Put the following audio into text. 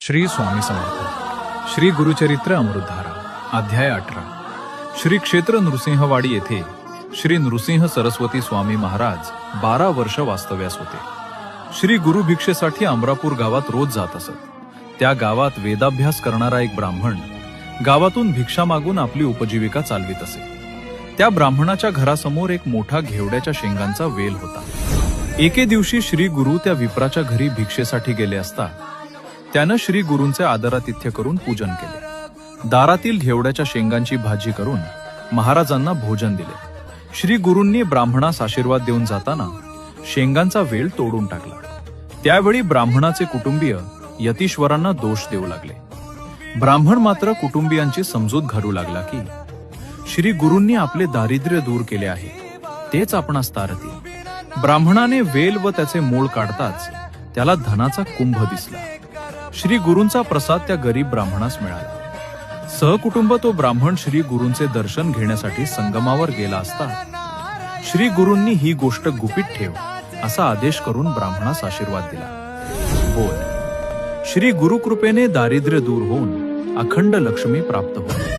श्री स्वामी समर्थ. श्री गुरुचरित्र अमृतधारा अध्याय 18. श्री क्षेत्र नृसिंहवाडी येथे श्री नृसिंह सरस्वती स्वामी महाराज 12 वर्ष वास्तव्यास होते. श्री गुरु भिक्षेसाठी अमरापूर गावात रोज जात असत. त्या गावात वेदाभ्यास करणारा एक ब्राह्मण गावातून भिक्षा मागून आपली उपजीविका चालवित असे. त्या ब्राह्मणाच्या घरासमोर एक मोठा घेवड्याच्या शेंगांचा वेल होता. एके दिवशी श्री गुरु त्या विप्राच्या घरी भिक्षेसाठी गेले असता त्यानं श्री गुरूंचे आदरातिथ्य करून पूजन केले. दारातील घेवड्याच्या शेंगांची भाजी करून महाराजांना भोजन दिले. श्री गुरूंनी ब्राह्मणास आशीर्वाद देऊन जाताना शेंगांचा वेल तोडून टाकला. त्यावेळी ब्राह्मणाचे कुटुंबीय यतीश्वरांना दोष देऊ लागले. ब्राह्मण मात्र कुटुंबियांची समजूत घालू लागला की श्री गुरूंनी आपले दारिद्र्य दूर केले आहे, तेच आपणास तारतील. ब्राह्मणाने वेल व त्याचे मूळ काढताच त्याला धनाचा कुंभ दिसला. श्री गुरूंचा प्रसाद त्या गरीब ब्राह्मणास मिळाला. सहकुटुंब तो ब्राह्मण श्री गुरूंचे दर्शन घेण्यासाठी संगमावर गेला असता श्री गुरूंनी ही गोष्ट गुपित ठेव असा आदेश करून ब्राह्मणास आशीर्वाद दिला. बोल. श्री गुरुकृपेने दारिद्र्य दूर होऊन अखंड लक्ष्मी प्राप्त होईल.